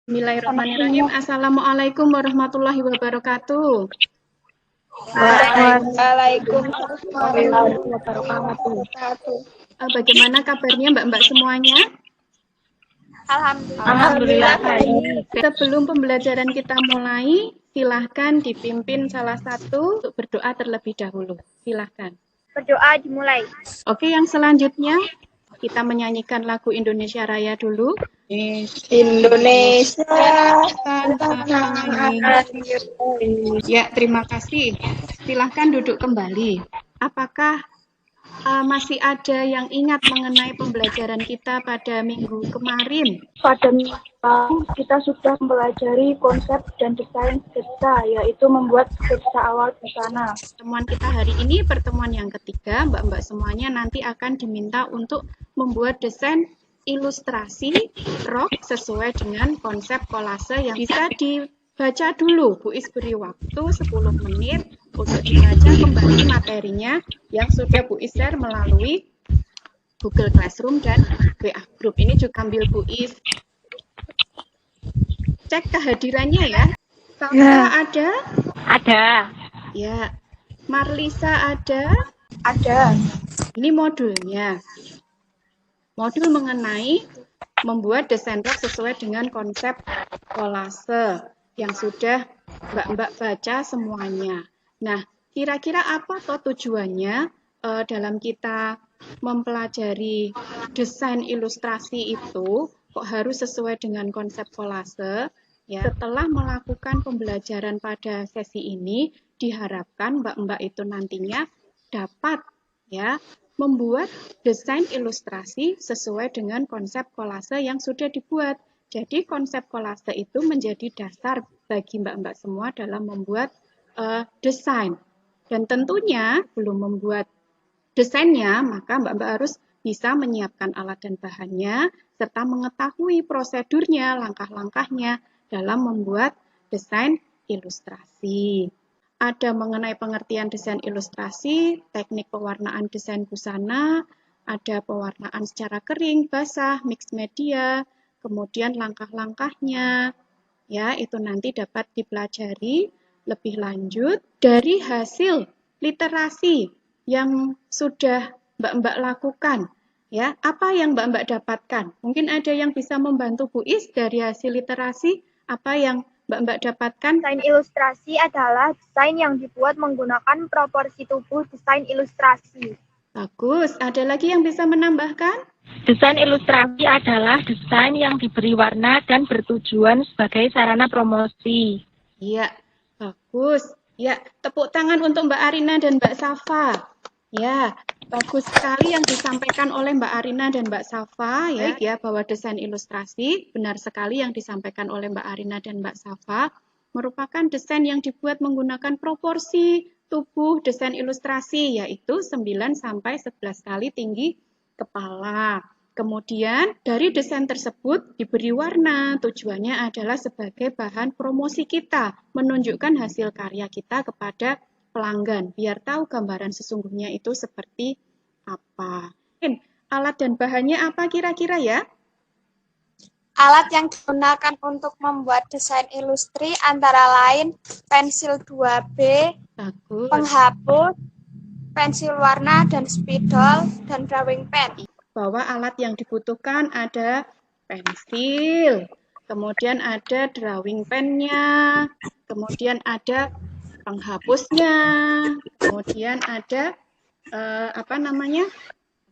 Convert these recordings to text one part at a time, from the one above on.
Bismillahirrahmanirrahim. Assalamualaikum warahmatullahi wabarakatuh. Waalaikumsalam warahmatullahi wabarakatuh. Bagaimana kabarnya mbak-mbak semuanya? Alhamdulillah baik. Sebelum pembelajaran kita mulai, silahkan dipimpin salah satu untuk berdoa terlebih dahulu. Silahkan. Berdoa dimulai. Oke, yang selanjutnya kita menyanyikan lagu Indonesia Raya dulu. Indonesia. Ya, terima kasih. Silahkan duduk kembali. Apakah masih ada yang ingat mengenai pembelajaran kita pada minggu kemarin? Pada minggu kita sudah mempelajari konsep dan desain sketsa, yaitu membuat sketsa awal busana. Pertemuan kita hari ini pertemuan yang ketiga. Mbak-mbak semuanya nanti akan diminta untuk membuat desain ilustrasi rok sesuai dengan konsep kolase yang bisa dibaca dulu. Bu Is beri waktu 10 menit untuk dibaca kembali materinya yang sudah Bu Is share melalui Google Classroom dan WA Group. Ini juga ambil Bu Is. Cek kehadirannya ya. Safra ada? Ada. Ya. Marlisa ada? Ada. Ini modulnya. Modul mengenai membuat desain rok sesuai dengan konsep kolase yang sudah mbak-mbak baca semuanya. Nah, kira-kira apa toh tujuannya dalam kita mempelajari desain ilustrasi itu kok harus sesuai dengan konsep kolase? Ya, setelah melakukan pembelajaran pada sesi ini, diharapkan mbak-mbak itu nantinya dapat ya membuat desain ilustrasi sesuai dengan konsep kolase yang sudah dibuat. Jadi konsep kolase itu menjadi dasar bagi mbak-mbak semua dalam membuat desain. Dan tentunya belum membuat desainnya, maka mbak-mbak harus bisa menyiapkan alat dan bahannya, serta mengetahui prosedurnya, langkah-langkahnya dalam membuat desain ilustrasi. Ada mengenai pengertian desain ilustrasi, teknik pewarnaan desain busana, ada pewarnaan secara kering, basah, mixed media, kemudian langkah-langkahnya, ya itu nanti dapat dipelajari lebih lanjut dari hasil literasi yang sudah mbak-mbak lakukan. Ya, apa yang mbak-mbak dapatkan? Mungkin ada yang bisa membantu Bu Is dari hasil literasi, apa yang mbak-mbak dapatkan? Desain ilustrasi adalah desain yang dibuat menggunakan proporsi tubuh desain ilustrasi. Bagus. Ada lagi yang bisa menambahkan? Desain ilustrasi adalah desain yang diberi warna dan bertujuan sebagai sarana promosi. Iya, bagus. Ya, tepuk tangan untuk Mbak Arina dan Mbak Safa. Ya, bagus sekali yang disampaikan oleh Mbak Arina dan Mbak Safa ya bahwa desain ilustrasi benar sekali yang disampaikan oleh Mbak Arina dan Mbak Safa merupakan desain yang dibuat menggunakan proporsi tubuh desain ilustrasi yaitu 9 sampai 11 kali tinggi kepala. Kemudian dari desain tersebut diberi warna, tujuannya adalah sebagai bahan promosi kita, menunjukkan hasil karya kita kepada pelanggan, biar tahu gambaran sesungguhnya itu seperti apa. Alat dan bahannya apa kira-kira ya? Alat yang digunakan untuk membuat desain ilustri antara lain pensil 2B, Bagus. penghapus, pensil warna dan spidol, dan drawing pen. Bahwa alat yang dibutuhkan ada pensil, kemudian ada drawing pennya, kemudian ada penghapusnya, kemudian ada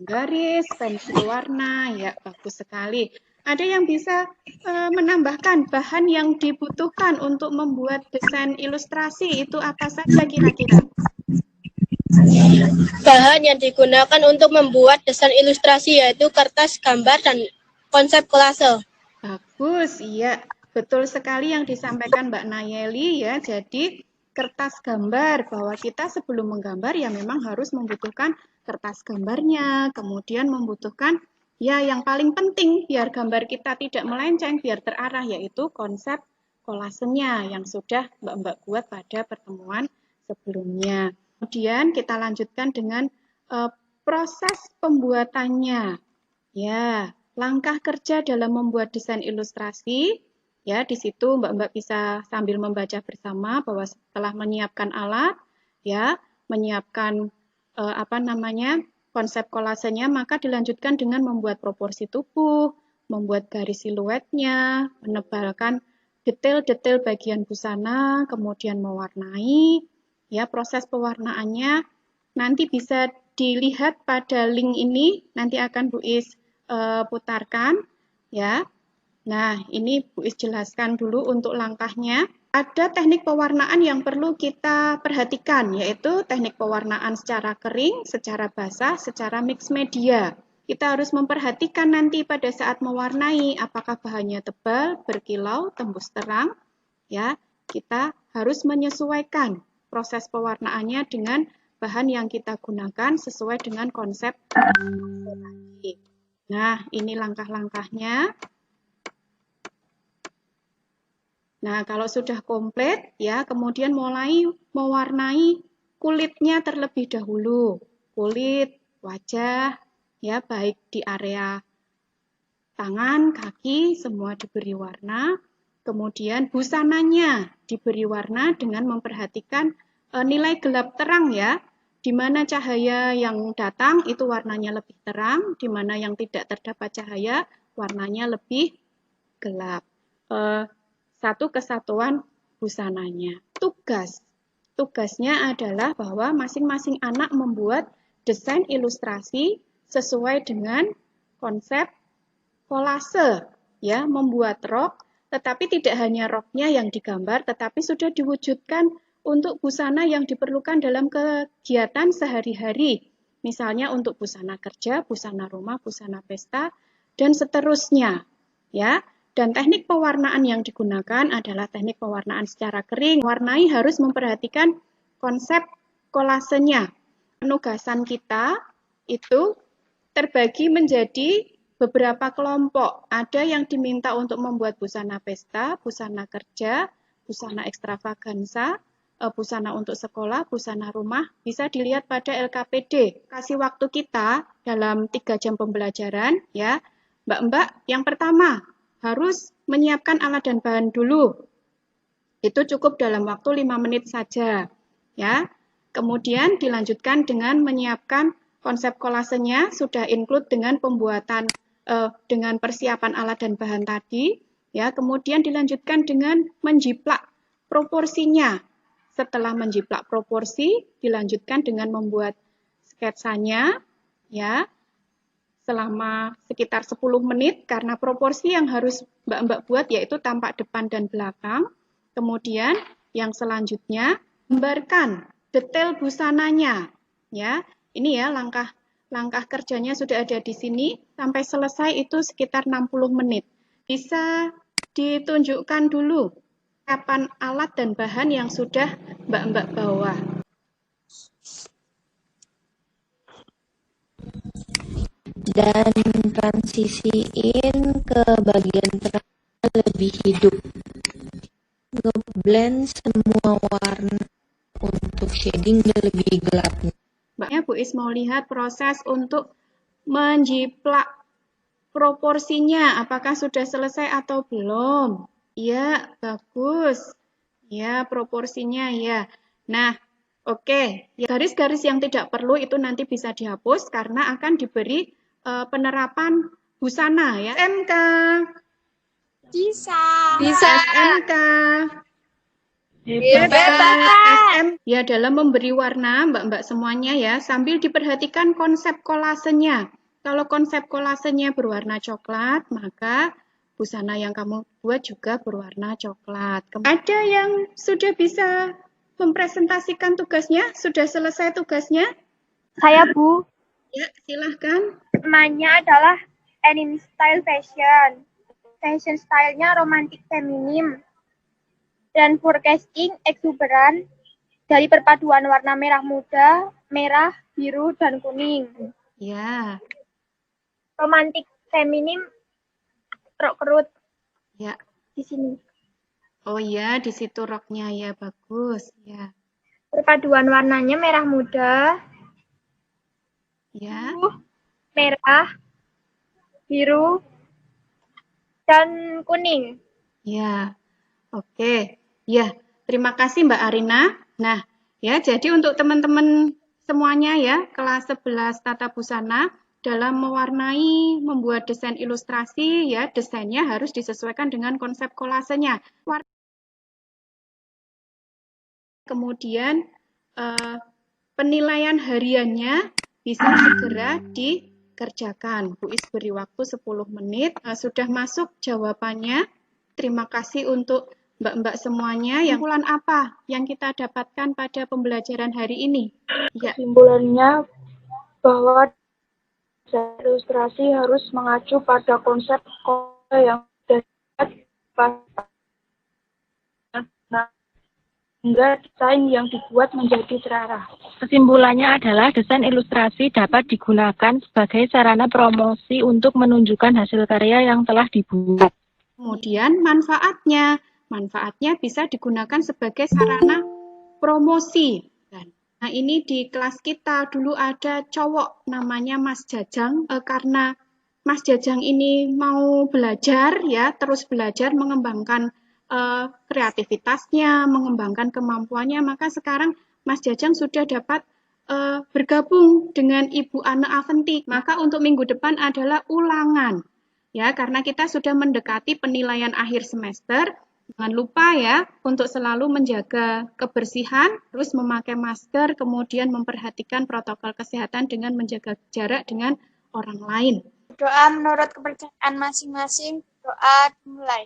garis, pensil warna, ya bagus sekali. Ada yang bisa menambahkan bahan yang dibutuhkan untuk membuat desain ilustrasi itu apa saja kira-kira? Bahan yang digunakan untuk membuat desain ilustrasi yaitu kertas, gambar, dan konsep kolase. Bagus, iya. Betul sekali yang disampaikan Mbak Nayeli ya. Jadi kertas gambar, bahwa kita sebelum menggambar ya memang harus membutuhkan kertas gambarnya, kemudian membutuhkan ya yang paling penting biar gambar kita tidak melenceng, biar terarah yaitu konsep kolasenya yang sudah Mbak-mbak buat pada pertemuan sebelumnya. Kemudian kita lanjutkan dengan proses pembuatannya. Ya, langkah kerja dalam membuat desain ilustrasi. Ya, di situ Mbak-mbak bisa sambil membaca bersama bahwa setelah menyiapkan alat, ya, menyiapkan konsep kolasenya, maka dilanjutkan dengan membuat proporsi tubuh, membuat garis siluetnya, menebalkan detail-detail bagian busana, kemudian mewarnai. Ya, proses pewarnaannya nanti bisa dilihat pada link ini, nanti akan Bu Is putarkan, ya. Nah, ini Bu Is jelaskan dulu untuk langkahnya. Ada teknik pewarnaan yang perlu kita perhatikan, yaitu teknik pewarnaan secara kering, secara basah, secara mix media. Kita harus memperhatikan nanti pada saat mewarnai, apakah bahannya tebal, berkilau, tembus terang. Ya, kita harus menyesuaikan proses pewarnaannya dengan bahan yang kita gunakan sesuai dengan konsep. Nah, ini langkah-langkahnya. Nah, kalau sudah komplit, ya, kemudian mulai mewarnai kulitnya terlebih dahulu. Kulit, wajah, ya, baik di area tangan, kaki, semua diberi warna. Kemudian busananya diberi warna dengan memperhatikan nilai gelap terang, ya. Di mana cahaya yang datang itu warnanya lebih terang, di mana yang tidak terdapat cahaya warnanya lebih gelap. Satu kesatuan busananya. Tugasnya adalah bahwa masing-masing anak membuat desain ilustrasi sesuai dengan konsep kolase, ya, membuat rok, tetapi tidak hanya roknya yang digambar, tetapi sudah diwujudkan untuk busana yang diperlukan dalam kegiatan sehari-hari. Misalnya untuk busana kerja, busana rumah, busana pesta, dan seterusnya, ya. Dan teknik pewarnaan yang digunakan adalah teknik pewarnaan secara kering. Warnai harus memperhatikan konsep kolasenya. Penugasan kita itu terbagi menjadi beberapa kelompok. Ada yang diminta untuk membuat busana pesta, busana kerja, busana ekstravaganza, busana untuk sekolah, busana rumah. Bisa dilihat pada LKPD. Kasih waktu kita dalam 3 jam pembelajaran, ya. Mbak-mbak, yang pertama, harus menyiapkan alat dan bahan dulu. Itu cukup dalam waktu 5 menit saja, ya. Kemudian dilanjutkan dengan menyiapkan konsep kolasenya, sudah include dengan pembuatan dengan persiapan alat dan bahan tadi, ya. Kemudian dilanjutkan dengan menjiplak proporsinya. Setelah menjiplak proporsi, dilanjutkan dengan membuat sketsanya, ya, selama sekitar 10 menit, karena proporsi yang harus mbak-mbak buat yaitu tampak depan dan belakang. Kemudian yang selanjutnya, gambarkan detail busananya. Ya, ini ya langkah kerjanya sudah ada di sini. Sampai selesai itu sekitar 60 menit. Bisa ditunjukkan dulu kapan alat dan bahan yang sudah mbak-mbak bawa. Dan transisiin ke bagian tengah lebih hidup. Ngeblend semua warna untuk shading lebih gelap. Mbaknya Bu Is mau lihat proses untuk menjiplak proporsinya, apakah sudah selesai atau belum? Ya, bagus. Ya, proporsinya ya. Nah, oke. Ya, garis-garis yang tidak perlu itu nanti bisa dihapus karena akan diberi penerapan busana ya. SMK. Bisa. SMK. SM ya dalam memberi warna mbak-mbak semuanya ya, sambil diperhatikan konsep kolasenya. Kalau konsep kolasenya berwarna coklat, maka busana yang kamu buat juga berwarna coklat. Ada yang sudah bisa mempresentasikan tugasnya? Sudah selesai tugasnya? Saya, Bu. Ya, silahkan. Namanya adalah Anime Style Fashion. Fashion style-nya romantis feminim. Dan forecasting eksuberan dari perpaduan warna merah muda, merah, biru, dan kuning. Ya. Romantik feminim, rok kerut. Ya. Di sini. Oh ya, di situ roknya ya, bagus. Ya. Perpaduan warnanya merah muda, Ya. Merah, biru, dan kuning. Ya, oke. Ya, terima kasih Mbak Arina. Nah, ya, jadi untuk teman-teman semuanya ya, kelas 11 Tata Busana, dalam mewarnai, membuat desain ilustrasi, ya, desainnya harus disesuaikan dengan konsep kolasenya. Kemudian, penilaian hariannya bisa segera dikerjakan. Bu Is beri waktu 10 menit. Sudah masuk jawabannya. Terima kasih untuk Mbak-mbak semuanya. Yang kesimpulan apa yang kita dapatkan pada pembelajaran hari ini? Ya. Kesimpulannya bahwa desain ilustrasi harus mengacu pada konsep yang sudah sehingga desain yang dibuat menjadi terarah. Kesimpulannya adalah desain ilustrasi dapat digunakan sebagai sarana promosi untuk menunjukkan hasil karya yang telah dibuat. Kemudian manfaatnya bisa digunakan sebagai sarana promosi. Nah, ini di kelas kita dulu ada cowok namanya Mas Jajang, karena Mas Jajang ini mau belajar ya, terus belajar mengembangkan kreativitasnya, mengembangkan kemampuannya, maka sekarang Mas Jajang sudah dapat bergabung dengan Ibu Ana Aventik. Maka untuk minggu depan adalah ulangan. Ya, karena kita sudah mendekati penilaian akhir semester, jangan lupa ya untuk selalu menjaga kebersihan, terus memakai masker, kemudian memperhatikan protokol kesehatan dengan menjaga jarak dengan orang lain. Doa menurut kepercayaan masing-masing, doa dimulai.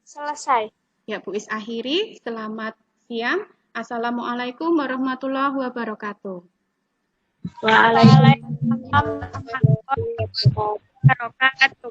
Selesai. Ya, Bu Is akhiri. Selamat siang. Assalamualaikum warahmatullahi wabarakatuh. Waalaikumsalam warahmatullahi wabarakatuh.